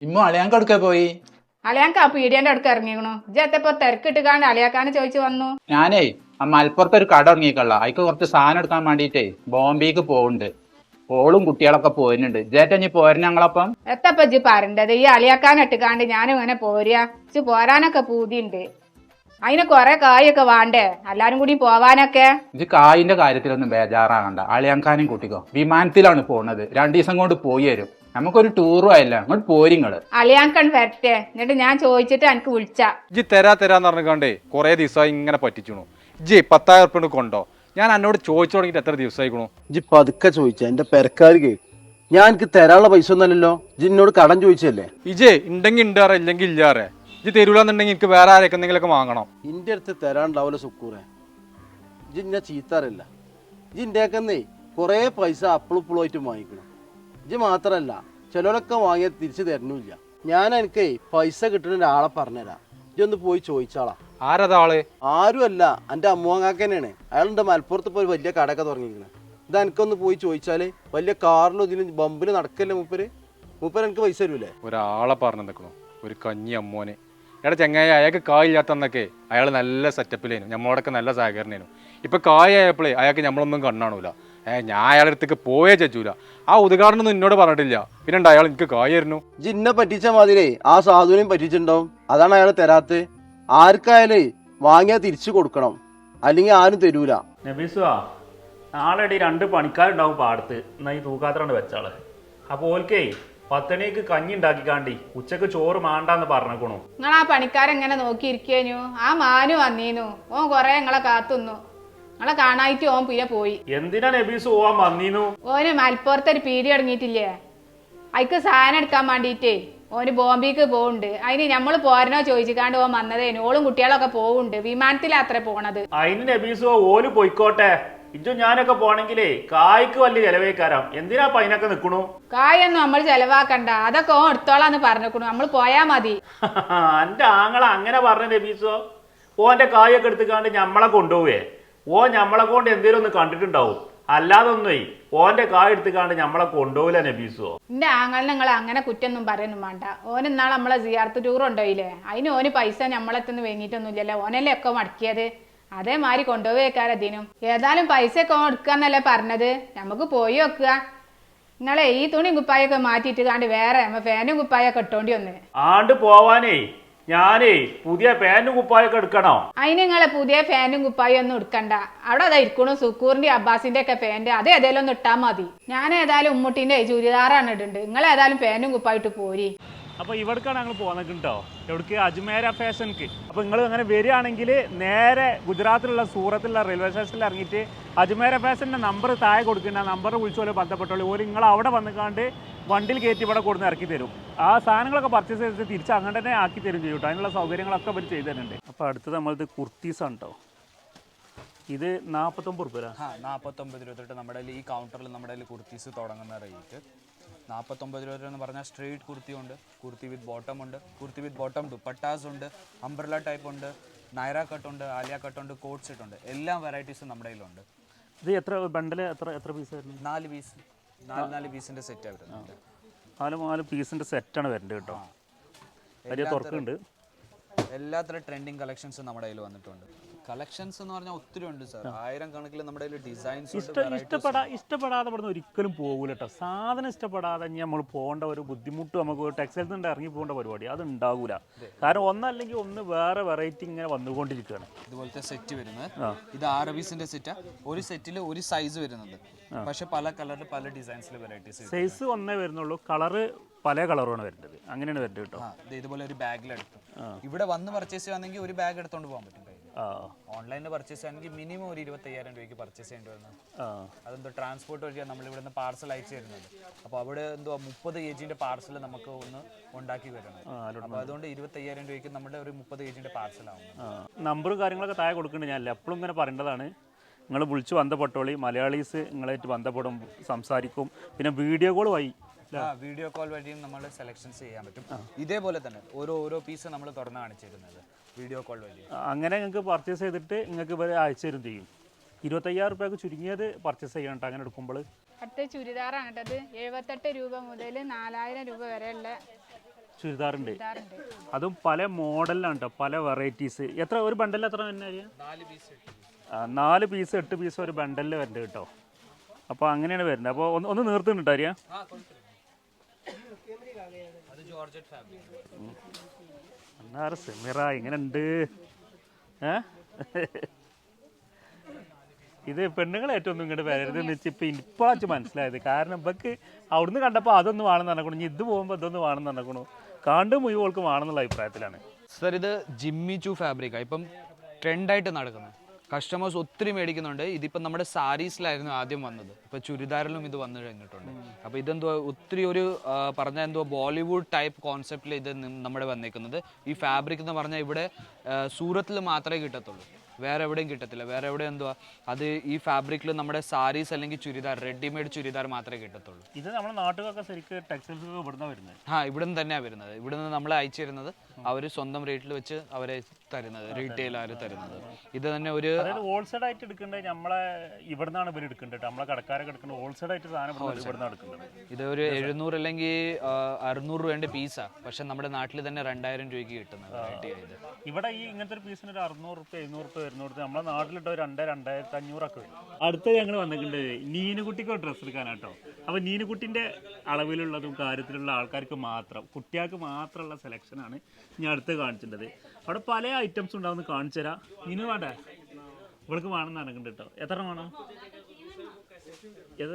ഇമ്മ അളിയാങ്ക എടുക്ക പോയി. അളിയാങ്ക ആ പീടിയന്റെ അടുക്ക് ഇറങ്ങിക്കണു. ഇജ്ജെത്തപ്പോ തിരക്കിട്ടുകാണ്ട് അളിയാക്കാന്ന് ചോദിച്ചു വന്നു. ഞാനേ ആ മലപ്പുറത്ത് ഒരു കട ഇറങ്ങിക്കള്ള അതിക്ക് കുറച്ച് സാധനം എടുക്കാൻ വേണ്ടിട്ടേ ബോംബെക്ക് പോകുന്നുണ്ട്. ഓളും കുട്ടികളൊക്കെ പോരുന്നുണ്ട്. ജേറ്റ ഇനി പോരുന്ന ഞങ്ങളപ്പം. എത്തപ്പ ഇജ്ജ് പറണ്ടത് ഈ അളിയാക്കാൻ ഇട്ടുകാണ്ട് ഞാനും ഇങ്ങനെ പോരാ. ഇജ്ജ് പോരാനൊക്കെ പൂതിയുണ്ട്. അതിന് കൊറേ കായൊക്കെ വേണ്ടേ എല്ലാരും കൂടി പോവാനൊക്കെ. ഇത് കായിന്റെ കാര്യത്തിലൊന്നും ബേജാറാകണ്ട. അളിയാങ്കാനും കൂട്ടിക്കോ. വിമാനത്തിലാണ് പോണത്. 2 ദിവസം കൊണ്ട് പോയി വരും. നമുക്കൊരു ടൂറും ആയില്ല. അങ്ങോട്ട് പോരിങ്ങള്. അളിയാങ്കൺ വരട്ടെ എന്നിട്ട് ഞാൻ ചോദിച്ചിട്ട് എനിക്ക് വിളിച്ച. ഇജ്ജ് തരാന്ന് പറഞ്ഞാണ്ടേ കുറെ ദിവസമായി ഇങ്ങനെ പറ്റിച്ചു. ഇജ്ജ് 10,000 ഉറുപ്പിക കൊണ്ടോ? ഞാൻ എന്നോട് ചോദിച്ചു തുടങ്ങിയിട്ട് എത്ര ദിവസമായിക്കണു? ഇജ്ജ് പതുക്കെ ചോദിച്ചാ എന്റെ പെരക്കാർ കേൾക്കും. ഞാൻ എനിക്ക് തരാനുള്ള പൈസ ഒന്നല്ലല്ലോ. ഇജ്ജ് എന്നോട് കടം ചോദിച്ചല്ലേ. ഇജ്ജ് ഉണ്ടെങ്കിൽ ഉണ്ടാറ ഇല്ലെങ്കിൽ ഇല്ലാറേ. ഇജ്ജ് തരൂലെന്നുണ്ടെങ്കിൽ എനിക്ക് വേറെ ആരൊക്കെ എന്തെങ്കിലുമൊക്കെ വാങ്ങണം. ഇന്റെ അടുത്ത് തരാണ്ടാവൂല സുക്കൂറെ. ഇജ്ജ് ഇന്നെ ചീത്താറല്ല. ഇജ്ജ് ഇന്ത്യക്കന്നേ കൊറേ പൈസ അപ്പളുപ്പളുമായിട്ട് വാങ്ങിക്കണം. ഇജ്ജ് മാത്രല്ല ചിലരൊക്കെ വാങ്ങിയത് തിരിച്ചു തരണില്ല. ഞാൻ എനിക്ക് പൈസ കിട്ടുന്ന ഒരാളെ പറഞ്ഞുതരാം. ഇജ്ജൊന്ന് പോയി ചോദിച്ചാളാ. ആരതാ ആള്? ആരുമല്ല, എൻ്റെ അമ്മുവാങ്ങാക്കന്നെയാണ്. അയാളുടെ മലപ്പുറത്ത് ഇപ്പോൾ ഒരു വലിയ കടയൊക്കെ തുടങ്ങിയിരിക്കുന്നത്. ഇത് എനിക്കൊന്ന് പോയി ചോദിച്ചാല് വലിയ കാറിലും ഇതിലും ബമ്പില് നടക്കല്ലേ മൂപ്പര് എനിക്ക് പൈസ തരൂലേ? ഒരാളെ പറഞ്ഞു നിൽക്കണു, ഒരു കഞ്ഞി അമ്മോനെ. എടാ ചങ്ങായി, അയാൾക്ക് കായില്ലാത്തന്നൊക്കെ അയാൾ നല്ല സെറ്റപ്പിലേനു, നമ്മളോടൊക്കെ നല്ല സഹകരണേനു. ഇപ്പൊ കായായപ്പോഴേ അയാൾക്ക് നമ്മളൊന്നും കണ്ണാണൂല. ഞാൻ അയാളുടെ അടുത്തേക്ക് പോയേ ചൂല. ആ ഉദ്ഘാടനം ഒന്നും എന്നോട് പറഞ്ഞിട്ടില്ല. പിന്നെ അയാൾ എനിക്ക് കായായിരുന്നു. ജിന്നെ പറ്റിച്ച മാതിരി ആ സാധുവിനെയും പറ്റിച്ചിട്ടുണ്ടാവും. അതാണ് അയാൾ തരാത്ത്. ആർക്കായാലും വാങ്ങിയാൽ തിരിച്ചു കൊടുക്കണം, അല്ലെങ്കിൽ ആരും തരൂല. നബീസുവാ, നാളെ 2 പണിക്കാരുണ്ടാവും പാടത്ത്. എന്നാ ഈ തൂക്കാത്രാണ്ട് വെച്ചാള്. അപ്പോൾ ഓൽക്കേ 10 മണിക്ക് കഞ്ഞി ഉണ്ടാക്കിക്കാണ്ടി ഉച്ചക്ക് ചോറ് മാണ്ടാന്ന് പറഞ്ഞേക്കണു. നിങ്ങൾ ആ പണിക്കാരെങ്ങനെ നോക്കിയിരിക്കേനു? ആ മാനു വന്നീനു. ഓൻ കൊറേ നിങ്ങളെ കാത്തുന്നു. നിങ്ങളെ കാണായിട്ട് ഓൻ പിന്നെ പോയി. എന്തിനാ നബീസ് പോവാൻ വന്നീന്നു? ഓന് മലപ്പുറത്ത് ഒരു പീടി തുടങ്ങിയിട്ടില്ലേ, അതിക്ക് സാധനം എടുക്കാൻ വേണ്ടിയിട്ടേ ഓന് ബോംബെക്ക് പോകുന്നുണ്ട്. അതിന് നമ്മൾ പോരണോ ചോദിച്ചിക്കാണ്ട് ഓൻ വന്നതേനു. ഓളും കുട്ടികളൊക്കെ പോകുന്നുണ്ട്. വിമാനത്തിലാത്ര പോണത്. അതിന് നബീസുവോ ഓല് പൊയ്ക്കോട്ടെ. ഇജ്ജും ഞാനൊക്കെ പോണെങ്കിലേ കായ്ക്ക് വലിയ ചെലവേക്കാരാം. എന്തിനാ പൈനൊക്കെ നിക്കണു? കായൊന്നും നമ്മൾ ചെലവാക്കണ്ട, അതൊക്കെ ഓൻ എടുത്തോളാന്ന് പറഞ്ഞേക്കണു. നമ്മൾ പോയാ മതി. എന്റെ ആങ്ങള അങ്ങനെ പറഞ്ഞ നബീസോ? ഓന്റെ കായൊക്കെ എടുത്തുകാണ്ട് ഞമ്മളെ കൊണ്ടുപോവേ? ഓ ഞമ്മളെ കൊണ്ട് എന്തേലും ഒന്ന് കണ്ടിട്ടുണ്ടാവും. അല്ലാതൊന്നേ ഓന്റെ കായ എടുത്തുകാണ്ട് ഞമ്മളെ കൊണ്ടുപോവില്ല നബീസോ. എന്റെ ആങ്ങളെ നിങ്ങൾ അങ്ങനെ കുറ്റൊന്നും പറയുന്നു വേണ്ട. ഓൻ ഇന്നാളെ നമ്മളെ സിയാർത്ത് ടൂർ ഉണ്ടോയില്ലേ, അതിന് ഓന് പൈസ നമ്മളെത്തുനിന്ന് വേങ്ങിയിട്ടൊന്നുമില്ലല്ലോ. ഓനല്ലേ ഒക്കെ മടക്കിയത്. അതേമാതിരി കൊണ്ടുപോയേക്കാരതിനും. ഏതായാലും പൈസ ഒക്കെ ഓൻ എടുക്കാന്നല്ലേ പറഞ്ഞത്. നമുക്ക് പോയി വെക്കുക. നിങ്ങളെ ഈ തുണിയും കുപ്പായൊക്കെ മാറ്റിയിട്ട് കാണ്ട് വേറെ ഫാനും കുപ്പായൊക്കെ ഇട്ടോണ്ടി ഒന്ന്. ആണ്ട് പോവാനേ ഞാനേ പുതിയ പാന്റും കുപ്പായൊക്കെ എടുക്കണോ? അതിന് നിങ്ങളെ പുതിയ ഫാനും കുപ്പായും ഒന്നും എടുക്കണ്ട. അവിടെ അതാ ഇരിക്കണു സുക്കൂറിന്റെ അബ്ബാസിന്റെ ഒക്കെ ഫാന്റ്. അത് ഏതായാലും ഒന്ന് ഇട്ടാൽ മതി. ഞാൻ ഏതായാലും ഉമ്മുട്ടിന്റെ ചുരിദാറാണ് ഇടുന്നുണ്ട്. നിങ്ങൾ ഏതായാലും ഫാനും കുപ്പായിട്ട് പോരി. അപ്പോൾ ഇവിടേക്കാണ് ഞങ്ങൾ പോകുന്നിട്ടോ. എവിടേക്ക്? അജ്മേര ഫാഷൻക്ക്. അപ്പോൾ നിങ്ങൾ അങ്ങനെ വരികയാണെങ്കിൽ നേരെ ഗുജറാത്തിലുള്ള സൂറത്തിലുള്ള റെയിൽവേ സ്റ്റേഷനിൽ ഇറങ്ങിയിട്ട് അജ്മേര ഫാഷൻ്റെ നമ്പർ താഴെ കൊടുക്കുന്ന നമ്പർ വിളിച്ചോലെ ബന്ധപ്പെട്ടോളൂ. ഓര് നിങ്ങൾ അവിടെ വന്നിക്കാണ്ട് വണ്ടിയിൽ കയറ്റി ഇവിടെ കൊടുന്ന് ഇറക്കി തരും. ആ സാധനങ്ങളൊക്കെ പർച്ചേസ് ചെയ്തിട്ട് തിരിച്ച് അങ്ങനെ തന്നെ ആക്കി തരും ചെയ്യും കേട്ടോ. അതിനുള്ള സൗകര്യങ്ങളൊക്കെ അവർ ചെയ്തു തരുന്നുണ്ട്. അപ്പോൾ അടുത്തത് നമ്മളത് കുർത്തീസാണ് കേട്ടോ. ഇത് 49 രൂപ. 49 രൂപ തൊട്ട് നമ്മുടെ ഈ കൗണ്ടറിൽ നമ്മുടെ കുർത്തീസ് തുടങ്ങുന്ന റേറ്റ് 49 രൂപ എന്ന് പറഞ്ഞാൽ സ്ട്രെയിറ്റ് കുർത്തി ഉണ്ട്, കുർത്തി വിത്ത് ബോട്ടം ഉണ്ട്, കുർത്തി വിത്ത് ബോട്ടം ദുപ്പട്ടാസ് ഉണ്ട്, അംബ്രല ടൈപ്പ് ഉണ്ട്, നൈറ കട്ട് ഉണ്ട്, ആലിയ കട്ട് ഉണ്ട്, കോട്ട് സെറ്റ് ഉണ്ട്. എല്ലാ വെറൈറ്റീസും നമ്മുടെ കയ്യിലുണ്ട്. ഇത് എത്ര ബണ്ടിൽ എത്ര പീസ് ആയിരുന്നു? 4 പീസ് 4 പീസിൻ്റെ സെറ്റാണ് വരുന്നത്. 4 പീസിൻ്റെ സെറ്റാണ് വരുന്നത് കേട്ടോ. വലിയ തുറക്കുന്നുണ്ട്. എല്ലാത്തരം ട്രെൻഡിങ് കളക്ഷൻസ് നമ്മുടെ കയ്യിൽ വന്നിട്ടുണ്ട്. കളക്ഷൻസ് എന്ന് പറഞ്ഞാൽ ഒത്തിരി ഉണ്ട് സാർ. 1000 കണക്കിൽ നമ്മുടെ കയ്യിൽ ഡിസൈൻസ് ഇഷ്ടപ്പെടാതെ ഇവിടുന്ന് ഒരിക്കലും പോകൂല കേട്ടോ. സാധനം ഇഷ്ടപ്പെടാതെ നമ്മൾ പോകേണ്ട ഒരു ബുദ്ധിമുട്ട്, നമുക്ക് ടെക്സ്റ്റൈൽസ് നിന്ന് ഇറങ്ങി പോകേണ്ട പരിപാടി അത് ഉണ്ടാകൂല. കാരണം ഒന്നല്ലെങ്കിൽ ഒന്ന് വേറെ വെറൈറ്റി ഇങ്ങനെ വന്നുകൊണ്ടിരിക്കുകയാണ്. ഇതുപോലത്തെ സെറ്റ് വരുന്നത് ഇത് 6 പീസിന്റെ സെറ്റാ. ഒരു സെറ്റിൽ ഒരു സൈസ് വരുന്നത്, പക്ഷെ പല കളറിൽ പല ഡിസൈൻസിൽ വെറൈറ്റീസ്. സൈസ് ഒന്നേ വരുന്നുള്ളൂ, കളറ് പല കളറുമാണ് വരുന്നത്. അങ്ങനെയാണ് വരുന്നത് കേട്ടോ. ഇതുപോലെ ഒരു ബാഗിലെടുത്തു ഇവിടെ വന്ന് പർച്ചേസ് ചെയ്യുകയാണെങ്കിൽ ഒരു ബാഗ് എടുത്തോണ്ട് പോകാൻ പറ്റും. ഓൺലൈനിൽ പർച്ചേസ് ചെയ്യുകയാണെങ്കിൽ മിനിമം ഒരു 25,000 രൂപയ്ക്ക് പർച്ചേസ് ചെയ്യേണ്ടി വരുന്നത്. അതെന്തോ ട്രാൻസ്പോർട്ട് വഴിയാണ് നമ്മൾ ഇവിടുന്ന് പാർസൽ അയച്ചു തരുന്നത്. അപ്പോൾ അവിടെ എന്തോ 30 kg പാർസൽ നമുക്ക് ഒന്ന് ഉണ്ടാക്കി വരണം. അപ്പോൾ അതുകൊണ്ട് 25,000 രൂപയ്ക്ക് നമ്മുടെ ഒരു 30 kg പാർസലാവും. നമ്പറും കാര്യങ്ങളൊക്കെ താഴെ കൊടുക്കുന്നുണ്ട്. ഞാൻ എപ്പോഴും ഇങ്ങനെ പറയേണ്ടതാണ്, നിങ്ങൾ വിളിച്ച് ബന്ധപ്പെട്ടോളി. മലയാളീസ് നിങ്ങളായിട്ട് ബന്ധപ്പെടും, സംസാരിക്കും. പിന്നെ വീഡിയോ കോൾ വഴി വീഡിയോ കോൾ വഴിയും നമ്മൾ സെലക്ഷൻസ് ചെയ്യാൻ പറ്റും. ഇതേപോലെ തന്നെ ഓരോ പീസ് നമ്മൾ തുറന്ന് കാണിച്ചിരുന്നത് വീഡിയോ കോൾ വഴി. അങ്ങനെ നിങ്ങൾക്ക് പർച്ചേസ് ചെയ്തിട്ട് നിങ്ങൾക്ക് ഇവരെ അയച്ചു തരും ചെയ്യും. 25,000 രൂപയ്ക്ക് ചുരുങ്ങിയത് പർച്ചേസ് ചെയ്യണം കേട്ടോ. അങ്ങനെ എടുക്കുമ്പോൾ അടുത്ത ചുരിദാറാണ് കേട്ടത്. 78 രൂപ മുതൽ 4,000 രൂപ വരെയുള്ള ചുരിദാറുണ്ട്, ചുരിദാറുണ്ട്. അതും പല മോഡലിലാണ് കേട്ടോ, പല വെറൈറ്റീസ്. എത്ര ഒരു ബണ്ടലിൽ എത്ര തന്നെ അറിയാം? 4 പീസ് 8 പീസ് ഒരു ബണ്ടലിൽ വരുന്നുണ്ട് കേട്ടോ. അപ്പോൾ അങ്ങനെയാണ് വരുന്നത്. അപ്പോൾ ഒന്ന് നീർത്തുന്നുണ്ടോ അറിയാം? എന്നാറ് സെമിറ ഇങ്ങനെ ഉണ്ട്. ഇത് പെണ്ണുങ്ങൾ ഏറ്റവും ഒന്നും ഇങ്ങോട്ട് വരരുതെന്ന് വെച്ച് ഇപ്പോഴാച്ച് മനസ്സിലായത്. കാരണം ഇവർക്ക് അവിടുന്ന് കണ്ടപ്പോൾ അതൊന്നും വേണമെന്ന് നടക്കണു, ഇനി ഇത് പോകുമ്പോൾ ഇതൊന്നും വേണമെന്ന് നടക്കണു, കാണ്ട് മുഴുവൾക്ക് വേണമെന്നുള്ള അഭിപ്രായത്തിലാണ്. സർ ഇത് ജിമ്മി ചൂ ഫാബ്രിക്കാണ് ഇപ്പം ട്രെൻഡായിട്ട് നടക്കുന്നത്. കസ്റ്റമേഴ്സ് ഒത്തിരി മേടിക്കുന്നുണ്ട്. ഇതിപ്പം നമ്മുടെ സാരീസിലായിരുന്നു ആദ്യം വന്നത്, ഇപ്പോൾ ചുരിദാറിലും ഇത് വന്നു കഴിഞ്ഞിട്ടുണ്ട്. അപ്പോൾ ഇതെന്തോ ഒത്തിരി ഒരു പറഞ്ഞാൽ എന്തോ ബോളിവുഡ് ടൈപ്പ് കോൺസെപ്റ്റിൽ ഇത് നമ്മുടെ വന്നേക്കുന്നത്. ഈ ഫാബ്രിക് എന്ന് പറഞ്ഞാൽ ഇവിടെ സൂറത്തിൽ മാത്രമേ കിട്ടത്തുള്ളൂ, വേറെ എവിടെയും കിട്ടത്തില്ല. വേറെ എവിടെ എന്തുവാ അത് ഈ ഫാബ്രിക്കിൽ നമ്മുടെ സാരീസ് അല്ലെങ്കിൽ ചുരിദാർ, റെഡിമെയ്ഡ് ചുരിദാർ മാത്രമേ കിട്ടത്തുള്ളൂ. ഇത് നമ്മുടെ നാട്ടിലൊക്കെ ശരിക്കും ടെക്സ്റ്റൈൽസ് ഇവിടുന്ന് വരുന്നത്. ഇവിടെ നിന്ന് തന്നെയാണ് വരുന്നത്. ഇവിടെ നിന്ന് നമ്മളെ അയച്ചു തരുന്നത്, അവർ സ്വന്തം റേറ്റിൽ വെച്ച് അവരെ തരുന്നത്, റീറ്റെയിലാർ തരുന്നത്. ഇത് തന്നെ ഒരു ഹോൾസെയിൽ ആയിട്ട് എടുക്കേണ്ടത് നമ്മളെ ഇവിടുന്നാണ് ഇവർ എടുക്കേണ്ടത്. നമ്മളെ കടക്കാരൊക്കെ എടുക്കുന്നത് ഹോൾസെയിൽ ആയിട്ട് സാധനം ഇവിടുന്ന് എടുക്കുന്നത്. ഇത് ഒരു 700 അല്ലെങ്കിൽ 600 രൂപേൻ്റെ പീസാണ്, പക്ഷെ നമ്മുടെ നാട്ടിൽ തന്നെ 2000 രൂപയ്ക്ക് കിട്ടുന്നത് വെറൈറ്റി ആയത്. ഇവിടെ ഈ ഇങ്ങനത്തെ ഒരു പീസിന് ഒരു 600 റുപ്യ 700 റുപ്യ വരുന്നോടത്ത് നമ്മളെ നാട്ടിലിട്ട് ഒരു 2500 ഒക്കെ വരും. അടുത്ത ഞങ്ങൾ വന്നിട്ടുണ്ട് നീനുകുട്ടിക്ക് ഡ്രസ്സ് എടുക്കാനാട്ടോ. അപ്പോൾ നീനുകുട്ടിൻ്റെ അളവിലുള്ളതും കാര്യത്തിലുള്ള ആൾക്കാർക്ക് മാത്രം, കുട്ടികൾക്ക് മാത്രമുള്ള സെലക്ഷനാണ് ഞാൻ അടുത്ത് കാണിച്ചിട്ടുള്ളത്. അവിടെ പല ഐറ്റംസ് ഉണ്ടാവുമെന്ന് കാണിച്ചു തരാം. നീനു വേണ്ടേ? ഇവൾക്ക് വേണമെന്ന് നടക്കുന്നുണ്ട് കേട്ടോ. എത്ര വേണം? ഇത്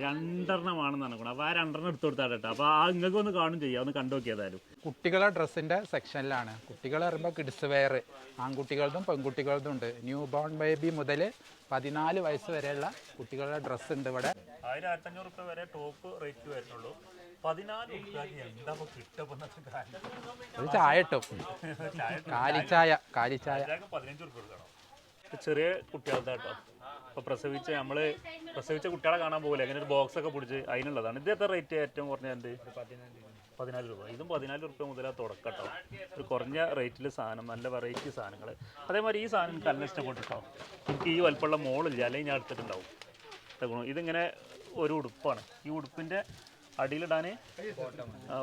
2 വേണമെന്ന് നടക്കണം. അപ്പോൾ ആ 2 എടുത്തു കൊടുത്താൽ കേട്ടോ. അപ്പോൾ ആ നിങ്ങൾക്ക് ഒന്ന് കാണും ചെയ്യാം, ഒന്ന് കണ്ടു നോക്കിയതായാലും. കുട്ടികളെ ഡ്രസ്സിൻ്റെ സെക്ഷനിലാണ്. കുട്ടികൾ പറയുമ്പോൾ കിഡ്സ് വെയർ ആൺകുട്ടികളതും പെൺകുട്ടികളതും ഉണ്ട്. ന്യൂ ബോൺ ബേബി മുതൽ 14 വയസ്സ് വരെയുള്ള കുട്ടികളുടെ ഡ്രസ്സ് ഉണ്ട് ഇവിടെ. 1500 റുപ്യ വരെ ടോപ്പ് റേറ്റ് വരുന്നുള്ളൂ. 14 റുപ്യക്ക് എന്താ കിട്ടുന്നത്? ഒരു ചായ കിട്ടും, കാലിച്ചായ. 15 റുപ്യ കൊടുക്കണം. ചെറിയ കുട്ടികളുടെ കേട്ടോ. ഇപ്പോൾ പ്രസവിച്ച കുട്ടികളെ കാണാൻ പോകില്ല, അങ്ങനെ ഒരു ബോക്സ് ഒക്കെ പിടിച്ച് അതിനുള്ളതാണ്. ഇത് എത്ര റേറ്റ് ഏറ്റവും കുറഞ്ഞത്? 14 രൂപ. ഇതും 14 റുപ്യ മുതലാണ് തുടക്കം കേട്ടോ. ഒരു കുറഞ്ഞ റേറ്റിൽ സാധനം, നല്ല വെറൈറ്റി സാധനങ്ങൾ. അതേമാതിരി ഈ സാധനം എനിക്ക് നല്ല ഇഷ്ടപ്പെട്ടു കേട്ടോ. എനിക്ക് ഈ വലുപ്പമുള്ള മോളില്ല, അല്ലെങ്കിൽ ഞാൻ എടുത്തിട്ടുണ്ടാവും. ഇതിങ്ങനെ ഒരു ഉടുപ്പാണ്. ഈ ഉടുപ്പിൻ്റെ അടിയിലിടാൻ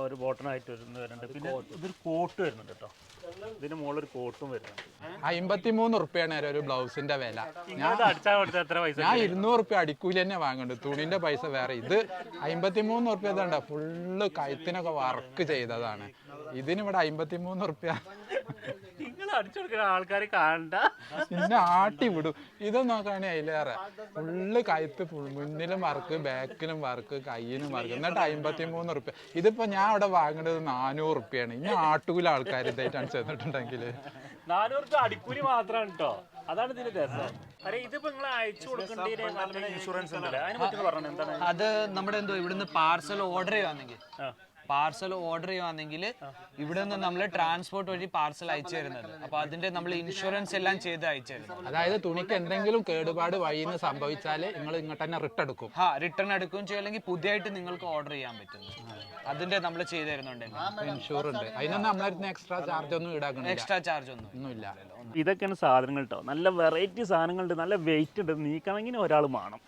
ഒരു ബോട്ടണായിട്ട് വരുന്നുണ്ട്. പിന്നെ ഇതൊരു കോട്ട് വരുന്നുണ്ട് കേട്ടോ. ഇതിന് മുകളിലൊരു കോട്ടും വരുന്നുണ്ട്. 53 റുപ്യാണ് ഒരു ബ്ലൗസിന്റെ വില. അടിച്ചാൽ കൊടുത്താൽ എത്ര പൈസ? ഞാൻ 200 റുപ്യ അടിക്കൂലി തന്നെ വാങ്ങുന്നുണ്ട്, തുണിന്റെ പൈസ വേറെ. ഇത് 53 റുപ്യ ഇതുണ്ട്, ഫുള്ള് കഴുത്തിനൊക്കെ വർക്ക് ചെയ്തതാണ്. ഇതിനിവിടെ 53 റുപ്യ. നിങ്ങൾ അടിച്ചു കൊടുക്കുന്ന ആൾക്കാർ കാണണ്ട, പിന്നെ ആട്ടി വിടും. ഇതൊന്നും നോക്കുകയാണെങ്കിൽ അതിലേറെ ഫുള്ള് കഴുത്ത് മുന്നിലും വർക്ക്, ബാക്കിലും വർക്ക്, കയ്യിനും വർക്ക്. എന്നിട്ട് 53 റുപ്യ. ഇതിപ്പോ ഞാൻ അവിടെ വാങ്ങേണ്ടത് 400 റുപ്യാണ്. ഇനി ആട്ടൂല ആൾക്കാർ ഇതായിട്ടാണ് ചെന്നിട്ടുണ്ടെങ്കിൽ. 400 റുപ്യ അടിക്കൂലി മാത്രമാണ് കേട്ടോ. അതാണ് ഇതിന്റെ രസം. അരെ ഇതിപ്പോ നിങ്ങൾ അയച്ചു കൊടുക്കേണ്ട ഇൻഷുറൻസ് ഉണ്ടല്ലേ, അതിനെ പറ്റി പറഞ്ഞത് എന്താണ്? അത് നമ്മുടെ എന്തോ ഇവിടുന്ന് പാർസൽ ഓർഡർ ചെയ്യുവാണെങ്കിൽ ഇവിടെ നിന്ന് നമ്മൾ ട്രാൻസ്പോർട്ട് വഴി പാർസൽ അയച്ചു തരുന്നത്. അപ്പൊ അതിന്റെ നമ്മൾ ഇൻഷുറൻസ് എല്ലാം ചെയ്ത് അയച്ചു തരുന്നത്. അതായത് തുണിക്ക് എന്തെങ്കിലും കേടുപാട് വഴിന്ന് സംഭവിച്ചാൽ നിങ്ങൾ ഇങ്ങോട്ട് തന്നെ റിട്ടേൺ എടുക്കും. റിട്ടേൺ എടുക്കുകയും ചെയ്യും, അല്ലെങ്കിൽ പുതിയതായിട്ട് നിങ്ങൾക്ക് ഓർഡർ ചെയ്യാൻ പറ്റും. അതിന്റെ നമ്മൾ ചെയ്തു തരുന്നുണ്ട്. ഇൻഷൂർ ഉണ്ട്, അതിനൊന്നും നമ്മളടുത്ത് എക്സ്ട്രാ ചാർജ് ഒന്നും ഈടാക്കണം. എക്സ്ട്രാ ചാർജ് ഒന്നുമില്ല. ഇതൊക്കെയാണ് സാധനങ്ങൾ കേട്ടോ. നല്ല വെറൈറ്റി സാധനങ്ങളുണ്ട്, നല്ല വെയിറ്റ് ഉണ്ട്. നീക്കണമെങ്കിൽ ഒരാൾ വേണം.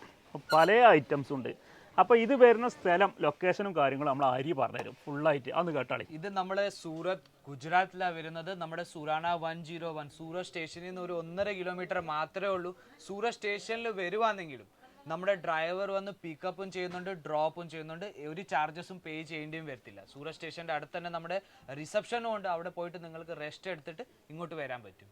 പല ഐറ്റംസ് ഉണ്ട്. അപ്പോൾ ഇത് വരുന്ന സ്ഥലം, ലൊക്കേഷനും കാര്യങ്ങളും നമ്മൾ അരി പറഞ്ഞുതരും ഫുള്ളായിട്ട്. അന്ന് കേട്ടാളി. ഇത് നമ്മുടെ സൂറത്ത് ഗുജറാത്തിലാണ് വരുന്നത്. നമ്മുടെ സുറാന 101 സൂറത്ത് സ്റ്റേഷനിൽ നിന്ന് ഒരു 1.5 കിലോമീറ്റർ മാത്രമേ ഉള്ളൂ. സൂറത്ത് സ്റ്റേഷനിൽ വരുവാണെങ്കിലും നമ്മുടെ ഡ്രൈവർ വന്ന് പിക്കപ്പും ചെയ്യുന്നുണ്ട്, ഡ്രോപ്പും ചെയ്യുന്നുണ്ട്. ഒരു ചാർജസും പേ ചെയ്യേണ്ടിയും വരത്തില്ല. സൂറത്ത് സ്റ്റേഷൻ്റെ അടുത്ത് തന്നെ നമ്മുടെ റിസപ്ഷനും ഉണ്ട്. അവിടെ പോയിട്ട് നിങ്ങൾക്ക് റെസ്റ്റ് എടുത്തിട്ട് ഇങ്ങോട്ട് വരാൻ പറ്റും.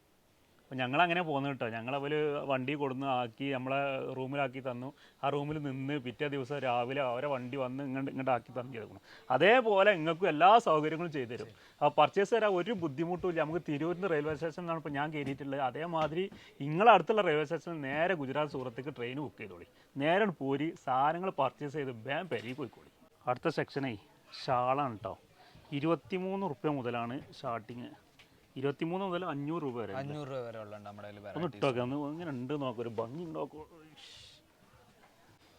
അപ്പോൾ ഞങ്ങളങ്ങനെ പോകുന്നു കേട്ടോ. ഞങ്ങളവർ വണ്ടി കൊടുന്ന് ആക്കി നമ്മളെ റൂമിലാക്കി തന്നു. ആ റൂമിൽ നിന്ന് പിറ്റേ ദിവസം രാവിലെ അവരെ വണ്ടി വന്ന് ഇങ്ങോട്ട് ആക്കി തന്നു കൊടുക്കണം. അതേപോലെ നിങ്ങൾക്കും എല്ലാ സൗകര്യങ്ങളും ചെയ്തു തരും. അപ്പോൾ പർച്ചേസ് തരാൻ ഒരു ബുദ്ധിമുട്ടും ഇല്ല. നമുക്ക് തിരൂരിൽ നിന്ന് റെയിൽവേ സ്റ്റേഷനിലാണ് ഇപ്പോൾ ഞാൻ കയറിയിട്ടുള്ളത്. അതേമാതിരി നിങ്ങളെ അടുത്തുള്ള റെയിൽവേ സ്റ്റേഷനിൽ നേരെ ഗുജറാത്ത് സൂറത്തേക്ക് ട്രെയിൻ ബുക്ക് ചെയ്തോളി. നേരെ പോരി സാധനങ്ങൾ പർച്ചേസ് ചെയ്ത് വേഗം പെരി പോയിക്കോളി. അടുത്ത സെക്ഷനേ ഷാളാണ് കേട്ടോ. 23 റുപ്യ മുതലാണ് സ്റ്റാർട്ടിങ്. 23 മുതൽ 500 രൂപ വരെ. 500 രൂപ വരെ ഉള്ള നമ്മുടെ ഒന്ന് ഇട്ടോക്കെ ഒന്ന് ഇങ്ങനെ ഉണ്ട് നോക്കാം, ഒരു ഭംഗി ഉണ്ടാക്കും.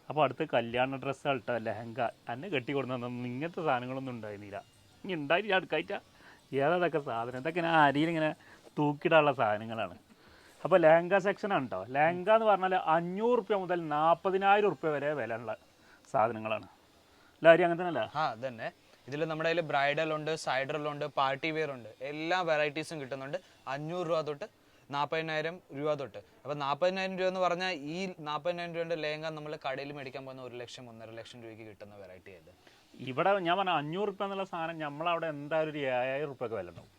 അപ്പോൾ അടുത്ത് കല്യാണ ഡ്രസ്സ് കേട്ടോ, ലെഹങ്ക. എന്നെ കെട്ടി കൊടുക്കുന്നതൊന്നും ഇങ്ങനത്തെ സാധനങ്ങളൊന്നും ഉണ്ടായിരുന്നില്ല. ഇനി ഉണ്ടായിട്ട് അടുക്കായിട്ടാ ഏതൊക്കെ സാധനം. ഇതൊക്കെ ഞാൻ അരിയിലിങ്ങനെ തൂക്കിയിടാനുള്ള സാധനങ്ങളാണ്. അപ്പോൾ ലെഹങ്ക സെക്ഷനാണ് കേട്ടോ. ലെഹങ്ക എന്ന് പറഞ്ഞാൽ 500 റുപ്യ മുതൽ 40,000 റുപ്യ വരെ വില ഉള്ള സാധനങ്ങളാണ്. അല്ല അരി അങ്ങനെ തന്നെ അല്ല? അതന്നെ. ഇതിൽ നമ്മുടെ കയ്യിൽ ബ്രൈഡൽ ഉണ്ട്, സൈഡറിലുണ്ട്, പാർട്ടി വെയർ ഉണ്ട്, എല്ലാ വെറൈറ്റീസും കിട്ടുന്നുണ്ട്. 500 രൂപ തൊട്ട് 40,000 രൂപ തൊട്ട്. അപ്പോൾ 40,000 രൂപ എന്ന് പറഞ്ഞാൽ ഈ 40,000 രൂപയുടെ ലേങ്ക നമ്മൾ കടയിൽ മേടിക്കാൻ പോകുന്ന 1 ലക്ഷം 1.5 ലക്ഷം രൂപയ്ക്ക് കിട്ടുന്ന വെറൈറ്റി ആയത്. ഇവിടെ ഞാൻ പറഞ്ഞ 500 റുപ്യ എന്നുള്ള സാധനം നമ്മളവിടെ എന്തായാലും ഒരു 7,000 റുപ്യൊക്കെ വില ഉണ്ടാവും.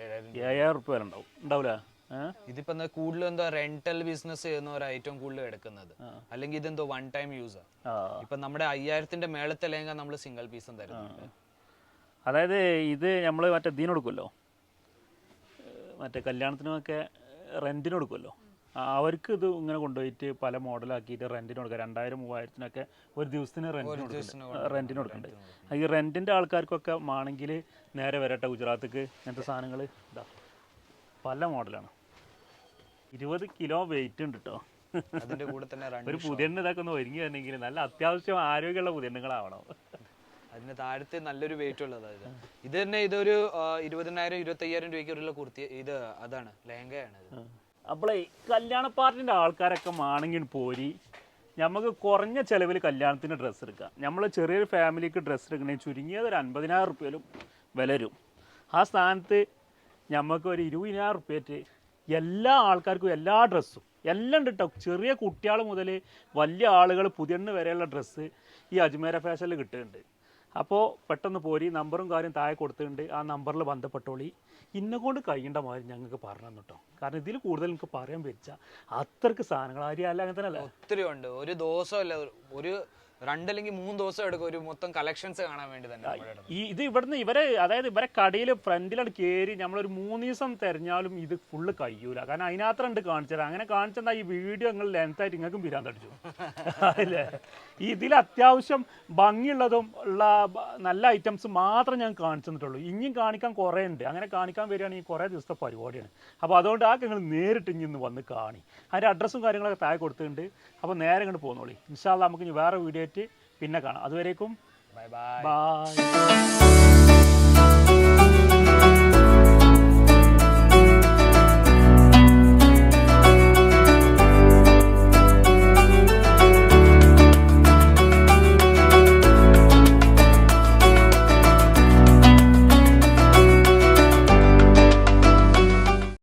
7,000 റുപ്യ വില ഉണ്ടാവില്ല. ഇതിപ്പോ കൂടുതലും എന്താ റെന്റൽ ബിസിനസ് ചെയ്യുന്നവരാണ് ഏറ്റവും കൂടുതൽ എടുക്കുന്നത്, അല്ലെങ്കിൽ ഇതെന്തോ 1 ടൈം യൂസ്. ഇപ്പൊ നമ്മുടെ 5,000ന്റെ മേളത്തെ ലേങ്ക നമ്മൾ സിംഗിൾ പീസും തരുന്നുണ്ട്. അതായത് ഇത് നമ്മൾ മറ്റേ ഇതിന് കൊടുക്കുമല്ലോ, മറ്റേ കല്യാണത്തിനൊക്കെ റെന്റിന് കൊടുക്കുമല്ലോ, അവർക്ക് ഇത് ഇങ്ങനെ കൊണ്ടുപോയിട്ട് പല മോഡലാക്കിയിട്ട് റെന്റിന് കൊടുക്കുക. 2,000-3,000 ഒരു ദിവസത്തിന് റെന്റിന് കൊടുക്കുന്നുണ്ട്. ഈ റെന്റിന്റെ ആൾക്കാർക്കൊക്കെ ആണെങ്കിൽ നേരെ വരട്ടെ ഗുജറാത്തേക്ക്. ഇങ്ങനത്തെ സാധനങ്ങൾ ഇതാ പല മോഡലാണ്. 20 കിലോ വെയിറ്റ് ഉണ്ട് കേട്ടോ. അതിന്റെ കൂടെ തന്നെ ഒരു പുതിയ ഇതൊക്കെ ഒന്ന് ഒരുങ്ങി വരണമെങ്കിൽ നല്ല അത്യാവശ്യം ആരോഗ്യമുള്ള പുതിയണ്ണുങ്ങളാവണം. അതിന് താഴത്തെ നല്ലൊരു വെയിറ്റ് ഉള്ളത്. ഇത് തന്നെ ഇതൊരു 20,000-25,000 രൂപയ്ക്കുള്ള കുർത്തി. ഇത് അതാണ് ലെഹങ്കയാണ്. അപ്പോളേ കല്യാണ പാർട്ടിൻ്റെ ആൾക്കാരൊക്കെ ആണെങ്കിൽ പോരി നമുക്ക് കുറഞ്ഞ ചിലവിൽ കല്യാണത്തിന് ഡ്രസ്സ് എടുക്കാം. നമ്മൾ ചെറിയൊരു ഫാമിലിക്ക് ഡ്രസ്സ് എടുക്കണമെങ്കിൽ ചുരുങ്ങിയത് ഒരു 50,000 റുപ്യയിലും വില വരും. ആ സ്ഥാനത്ത് നമുക്ക് ഒരു 20,000 റുപ്യറ്റ് എല്ലാ ആൾക്കാർക്കും എല്ലാ ഡ്രസ്സും എല്ലാം ഉണ്ട് കേട്ടോ. ചെറിയ കുട്ടികൾ മുതൽ വലിയ ആളുകൾ പുതിയണ്ണ് വരെയുള്ള ഡ്രസ്സ് ഈ അജ്മേര ഫാഷനിൽ കിട്ടുന്നുണ്ട്. അപ്പോൾ പെട്ടെന്ന് പോരി, നമ്പറും കാര്യം താഴെ കൊടുത്തിട്ടുണ്ട്. ആ നമ്പറിൽ ബന്ധപ്പെട്ടോളി. ഇന്നെക്കൊണ്ട് കഴിയേണ്ട മാതിരി ഞങ്ങൾക്ക് പറഞ്ഞു തന്നു കേട്ടോ. കാരണം ഇതിൽ കൂടുതൽ എനിക്ക് പറയാൻ പറ്റില്ല, അത്രക്ക് സാധനങ്ങൾ ആര്യമല്ല അങ്ങനെ തന്നെ അല്ല, ഒത്തിരി ഉണ്ട്. ഒരു ദിവസമല്ല, ഒരു 2 അല്ലെങ്കിൽ 3 ദിവസം എടുക്കും ഒരു മൊത്തം കളക്ഷൻസ് കാണാൻ വേണ്ടി തന്നെ. ഇത് ഇവിടുന്ന് ഇവരെ കടയിൽ ഫ്രണ്ടിലാണ് കയറി നമ്മളൊരു 3 ദിവസം തിരഞ്ഞാലും ഇത് ഫുള്ള് കഴിയൂല. കാരണം അതിനകത്ത് ഉണ്ട് കാണിച്ചത്. അങ്ങനെ കാണിച്ചെന്നാൽ ഈ വീഡിയോ നിങ്ങൾ ലെങ്തായിട്ട് നിങ്ങൾക്കും പിരാൻ തടിച്ചു അല്ലേ. ഇതിൽ അത്യാവശ്യം ഭംഗിയുള്ളതും ഉള്ള നല്ല ഐറ്റംസ് മാത്രം ഞാൻ കാണിച്ചു തന്നിട്ടുള്ളൂ. ഇനിയും കാണിക്കാൻ കുറേ ഉണ്ട്. അങ്ങനെ കാണിക്കാൻ വരികയാണെങ്കിൽ കുറേ ദിവസത്തെ പരിപാടിയാണ്. അപ്പോൾ അതുകൊണ്ട് ആ നിങ്ങൾ നേരിട്ട് ഇനി ഇന്ന് വന്ന് കാണി. അതിൻ്റെ അഡ്രസ്സും കാര്യങ്ങളൊക്കെ താഴെ കൊടുത്തിട്ടുണ്ട്. അപ്പോൾ നേരെ ഇങ്ങോട്ട് പോന്നോളി. ഇൻഷാ അല്ലാഹ് നമുക്ക് ഇനി വേറെ വീഡിയോ ആയിട്ട് പിന്നെ കാണാം. അതുവരേക്കും ബൈ.